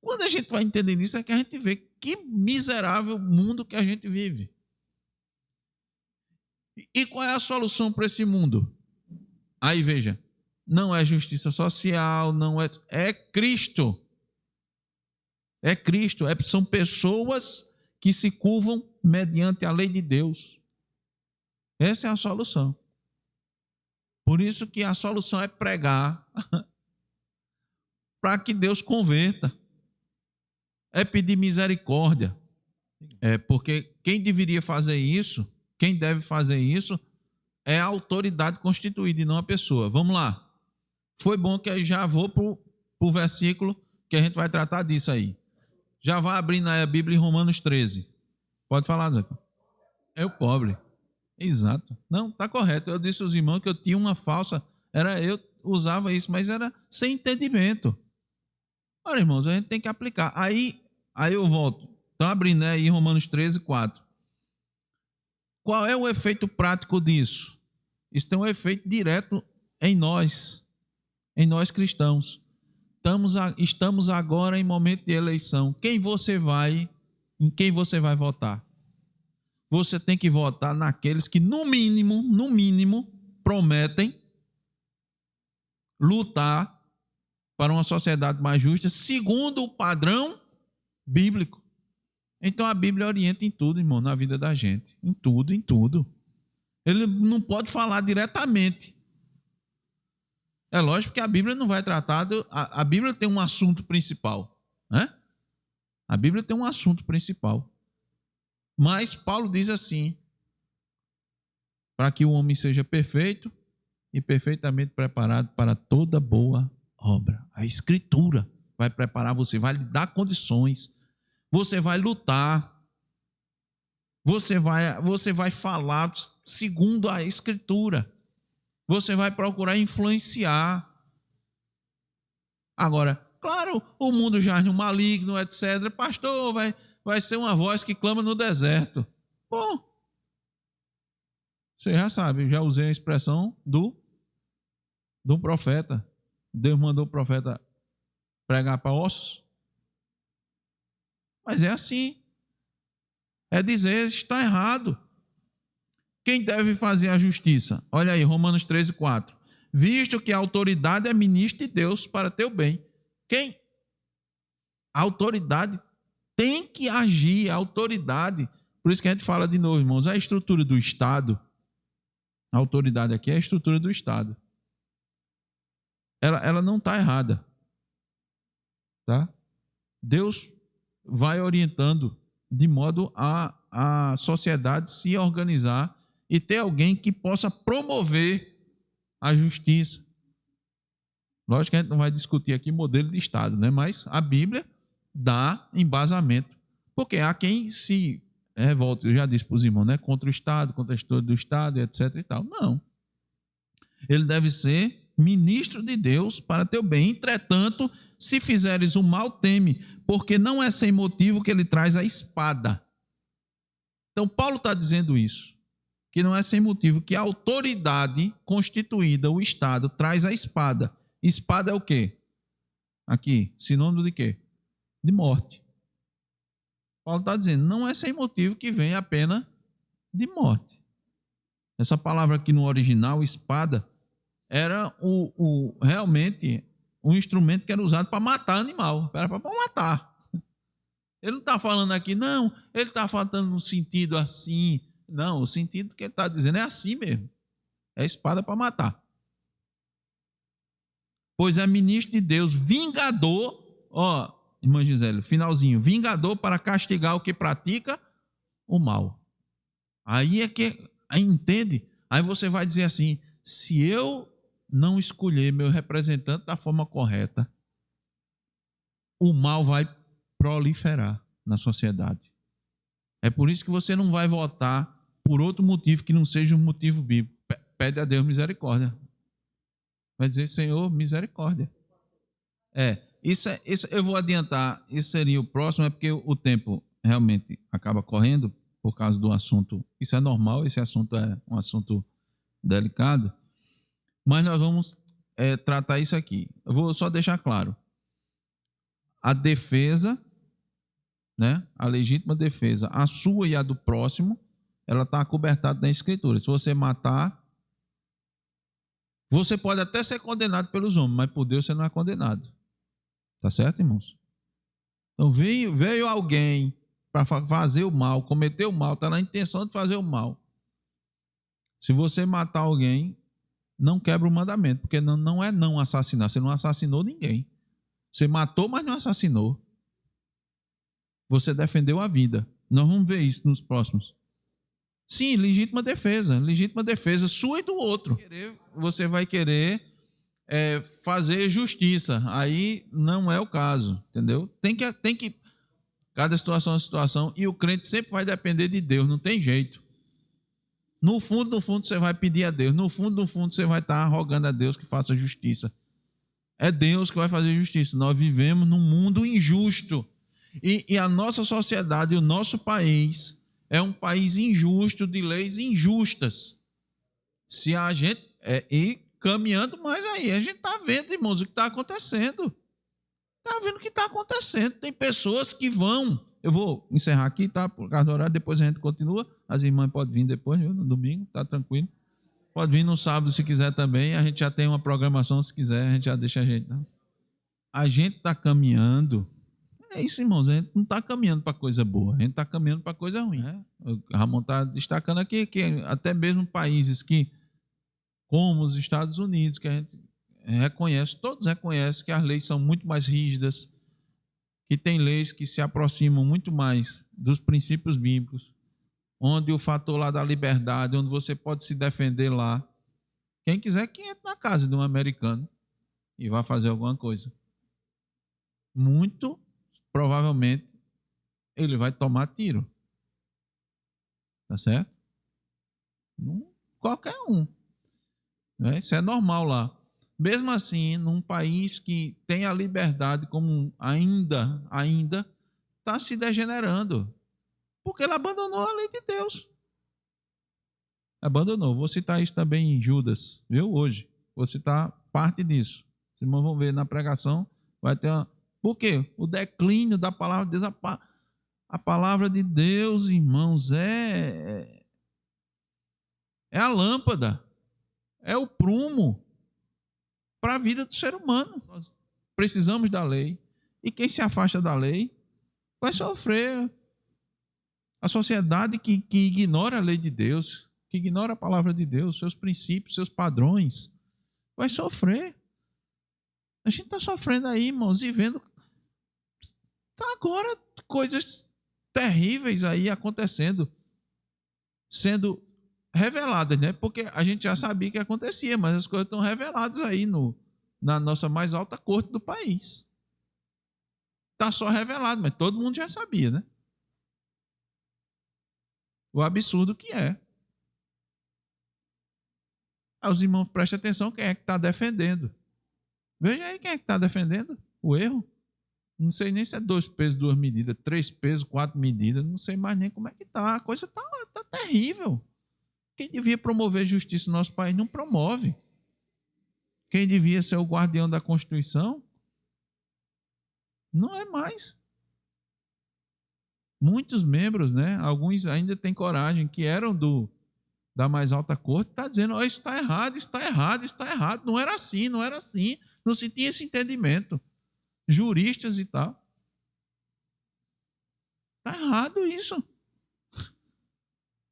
Quando a gente vai entender isso, é que a gente vê que miserável mundo que a gente vive. E qual é a solução para esse mundo? Aí veja, não é justiça social, não é... É Cristo. É Cristo. São pessoas que se curvam mediante a lei de Deus. Essa é a solução. Por isso que a solução é pregar para que Deus converta. É pedir misericórdia. Porque quem deveria fazer isso, quem deve fazer isso, é a autoridade constituída e não a pessoa. Vamos lá. Foi bom que eu já vou para o versículo que a gente vai tratar disso aí. Já vai abrindo a Bíblia em Romanos 13. Pode falar, Zé. É o pobre. Exato. Não, está correto. Eu disse aos irmãos que eu tinha uma falsa... Eu usava isso, mas era sem entendimento. Ora, irmãos, a gente tem que aplicar. Aí eu volto. Estão abrindo aí Romanos 13, 4. Qual é o efeito prático disso? Isso tem um efeito direto em nós cristãos. Estamos agora em momento de eleição. Em quem você vai votar? Você tem que votar naqueles que, no mínimo, prometem lutar para uma sociedade mais justa, segundo o padrão bíblico. Então a Bíblia orienta em tudo, irmão, na vida da gente. Em tudo. Ele não pode falar diretamente. É lógico que a Bíblia não vai tratar... A Bíblia tem um assunto principal, né? A Bíblia tem um assunto principal. Mas Paulo diz assim: para que o homem seja perfeito e perfeitamente preparado para toda boa obra. A Escritura vai preparar você, vai lhe dar condições. Você vai lutar. Você vai falar segundo a Escritura. Você vai procurar influenciar. Agora, claro, o mundo jaz no maligno, etc. Pastor, vai ser uma voz que clama no deserto. Bom, você já sabe, já usei a expressão do profeta. Deus mandou o profeta pregar para ossos. Mas é assim. É dizer, está errado. Quem deve fazer a justiça? Olha aí, Romanos 13, 4. Visto que a autoridade é ministro de Deus para teu bem. A autoridade tem que agir, a autoridade. Por isso que a gente fala de novo, irmãos, a estrutura do Estado, a autoridade aqui é a estrutura do Estado. Ela não está errada. tá? Deus vai orientando de modo a sociedade se organizar e ter alguém que possa promover a justiça. Lógico que a gente não vai discutir aqui modelo de Estado, né? Mas a Bíblia dá embasamento. Porque há quem se revolta, eu já disse para os irmãos, né? Contra o Estado, contra a história do Estado, etc. e tal. Não. Ele deve ser ministro de Deus para teu bem. Entretanto, se fizeres o mal, teme, porque não é sem motivo que ele traz a espada. Então, Paulo está dizendo isso, que não é sem motivo que a autoridade constituída, o Estado, traz a espada. Espada é o quê? Aqui, sinônimo de quê? De morte. Paulo está dizendo, não é sem motivo que vem a pena de morte. Essa palavra aqui no original, espada, era realmente um instrumento que era usado para matar animal, era para matar. Ele não está falando aqui, não, ele está falando no sentido assim. Não, o sentido que ele está dizendo é assim mesmo. É espada para matar. Pois é ministro de Deus, vingador, ó, irmã Gisele, finalzinho, vingador para castigar o que pratica o mal. Aí é que, aí entende? Aí você vai dizer assim, se eu não escolher meu representante da forma correta, o mal vai proliferar na sociedade. É por isso que você não vai votar por outro motivo que não seja um motivo bíblico. Pede a Deus misericórdia. Vai dizer, Senhor, misericórdia. Isso eu vou adiantar, isso seria o próximo, é porque o tempo realmente acaba correndo por causa do assunto. Isso é normal, esse assunto é um assunto delicado, mas nós vamos tratar isso aqui. Eu vou só deixar claro. A defesa, né, a legítima defesa, a sua e a do próximo, ela está acobertada na Escritura. Se você matar, você pode até ser condenado pelos homens, mas por Deus você não é condenado. Tá certo, irmãos? Então veio alguém para fazer o mal, cometer o mal, está na intenção de fazer o mal. Se você matar alguém, não quebra o mandamento, porque não é não assassinar. Você não assassinou ninguém. Você matou, mas não assassinou. Você defendeu a vida. Nós vamos ver isso nos próximos. Sim, legítima defesa sua e do outro. Você vai querer fazer justiça. Aí não é o caso, entendeu? Tem que cada situação é uma situação e o crente sempre vai depender de Deus, não tem jeito. No fundo, você vai pedir a Deus. No fundo, você vai estar rogando a Deus que faça justiça. É Deus que vai fazer justiça. Nós vivemos num mundo injusto. E a nossa sociedade, o nosso país, é um país injusto, de leis injustas. Se a gente ir caminhando mais aí, a gente está vendo, irmãos, o que está acontecendo. Está vendo o que está acontecendo. Tem pessoas que vão. Eu vou encerrar aqui, tá? Por causa do horário, depois a gente continua. As irmãs podem vir depois, no domingo, tá tranquilo. Pode vir no sábado se quiser também. A gente já tem uma programação, se quiser, a gente já deixa a gente. Né? A gente está caminhando. É isso, irmãos. A gente não está caminhando para coisa boa, a gente está caminhando para coisa ruim. Né? O Ramon está destacando aqui que até mesmo países que, como os Estados Unidos, que a gente reconhece, todos reconhecem que as leis são muito mais rígidas, que tem leis que se aproximam muito mais dos princípios bíblicos, onde o fator lá da liberdade, onde você pode se defender lá. Quem quiser que entre na casa de um americano e vá fazer alguma coisa. Muito provavelmente ele vai tomar tiro. Tá certo? Não, qualquer um. Né? Isso é normal lá. Mesmo assim, num país que tem a liberdade como ainda está se degenerando. Porque ele abandonou a lei de Deus. Abandonou. Vou citar isso também em Judas, viu? Hoje. Vou citar parte disso. Os irmãos vão ver na pregação. Vai ter uma... Por quê? O declínio da palavra de Deus. A palavra de Deus, irmãos, é a lâmpada. É o prumo para a vida do ser humano. Nós precisamos da lei. E quem se afasta da lei vai sofrer. A sociedade que ignora a lei de Deus, que ignora a palavra de Deus, seus princípios, seus padrões, vai sofrer. A gente está sofrendo aí, irmãos, e vendo Tá agora coisas terríveis aí acontecendo, sendo reveladas, né? Porque a gente já sabia que acontecia, mas as coisas estão reveladas aí na nossa mais alta corte do país. Tá só revelado, mas todo mundo já sabia, né? O absurdo que é. Aí os irmãos prestem atenção quem é que está defendendo. Veja aí quem é que está defendendo o erro. Não sei nem se é 2 pesos, 2 medidas, 3 pesos, 4 medidas, não sei mais nem como é que está. A coisa está terrível. Quem devia promover justiça no nosso país não promove. Quem devia ser o guardião da Constituição não é mais. Muitos membros, né? Alguns ainda têm coragem, que eram da mais alta corte, está dizendo: oh, isso está errado, isso está errado, isso está errado. Não era assim, não era assim. Não se tinha esse entendimento. Juristas e tal. Está errado isso.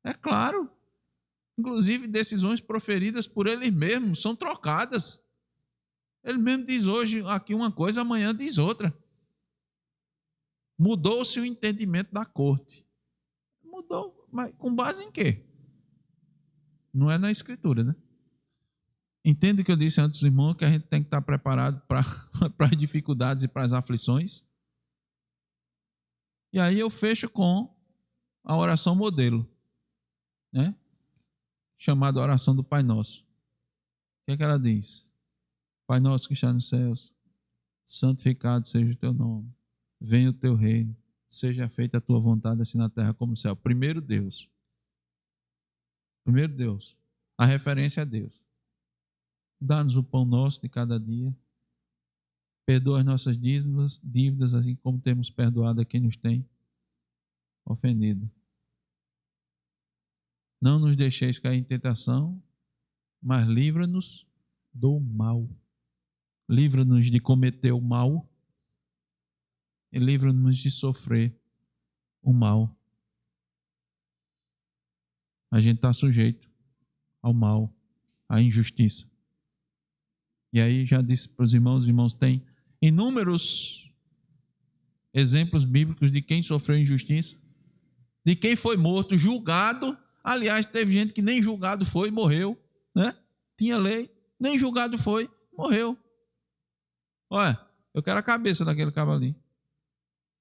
É claro. Inclusive, decisões proferidas por eles mesmos são trocadas. Ele mesmo diz hoje aqui uma coisa, amanhã diz outra. Mudou-se o entendimento da corte. Mudou, mas com base em quê? Não é na escritura, né? Entende o que eu disse antes, irmão, que a gente tem que estar preparado para as dificuldades e para as aflições? E aí eu fecho com a oração modelo, né? Chamada oração do Pai Nosso. O que é que ela diz? Pai nosso que está nos céus, santificado seja o teu nome. Venha o teu reino. Seja feita a tua vontade, assim na terra como no céu. Primeiro Deus. Primeiro Deus. A referência é Deus. Dá-nos o pão nosso de cada dia. Perdoa as nossas dívidas, assim como temos perdoado a quem nos tem ofendido. Não nos deixeis cair em tentação, mas livra-nos do mal. Livra-nos de cometer o mal e livra-nos de sofrer o mal. A gente está sujeito ao mal, à injustiça. E aí já disse para os irmãos têm inúmeros exemplos bíblicos de quem sofreu injustiça, de quem foi morto, julgado. Aliás, teve gente que nem julgado foi, morreu, né? Tinha lei, nem julgado foi, morreu. Olha, eu quero a cabeça daquele cavalinho.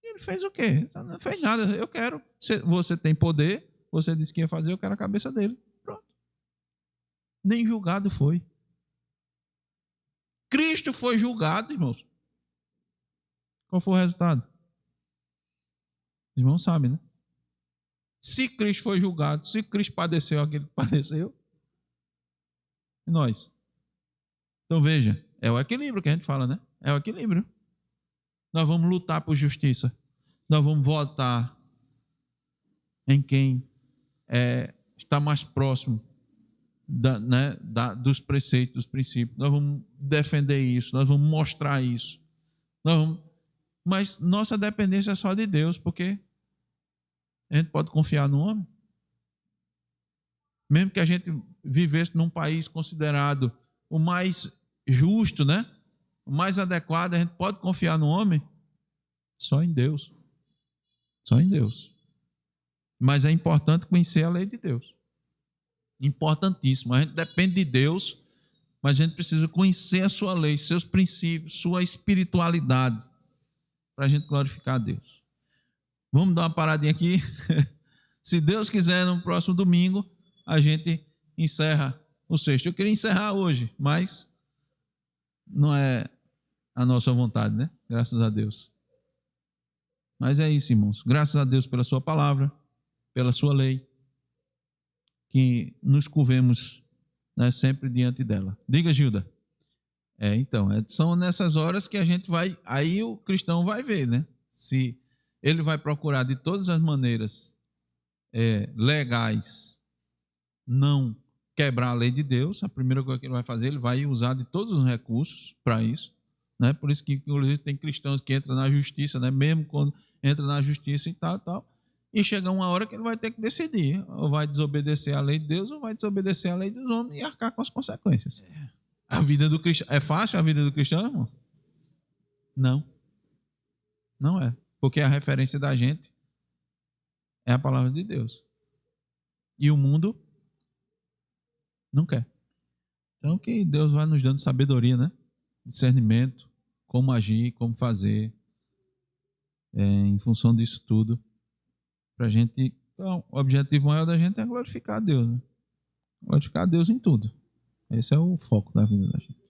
E ele fez o quê? Não fez nada. Eu quero. Você tem poder, você disse que ia fazer, eu quero a cabeça dele. Pronto. Nem julgado foi. Cristo foi julgado, irmãos. Qual foi o resultado? Os irmãos sabem, né? Se Cristo foi julgado, se Cristo padeceu aquele que padeceu, e nós? Então veja, é o equilíbrio que a gente fala, né? É o equilíbrio. Nós vamos lutar por justiça. Nós vamos votar em quem está mais próximo dos preceitos, dos princípios. Nós vamos defender isso, nós vamos mostrar isso. Mas nossa dependência é só de Deus, porque a gente pode confiar no homem. Mesmo que a gente vivesse num país considerado o mais justo, né? O mais adequado, a gente pode confiar no homem? Só em Deus. Só em Deus. Mas é importante conhecer a lei de Deus. Importantíssimo. A gente depende de Deus, mas a gente precisa conhecer a sua lei, seus princípios, sua espiritualidade, para a gente glorificar a Deus. Vamos dar uma paradinha aqui. Se Deus quiser, no próximo domingo, a gente encerra o sexto. Eu queria encerrar hoje, mas não é a nossa vontade, né? Graças a Deus. Mas é isso, irmãos. Graças a Deus pela sua palavra, pela sua lei, que nos curvemos, né, sempre diante dela. Diga, Gilda. Então, são nessas horas que a gente vai, aí o cristão vai ver, né? Se ele vai procurar de todas as maneiras legais não quebrar a lei de Deus. A primeira coisa que ele vai fazer, ele vai usar de todos os recursos para isso, né? Por isso que inclusive tem cristãos que entram na justiça, né? Mesmo quando entra na justiça e tal, e chega uma hora que ele vai ter que decidir, ou vai desobedecer a lei de Deus ou vai desobedecer a lei dos homens e arcar com as consequências. A vida do cristão é fácil, a vida do cristão, irmão? Não é. Porque a referência da gente é a palavra de Deus. E o mundo não quer. Então que Deus vai nos dando sabedoria, né? Discernimento, como agir, como fazer, em função disso tudo. Pra gente. Então, o objetivo maior da gente é glorificar a Deus, né? Glorificar a Deus em tudo. Esse é o foco da vida da gente.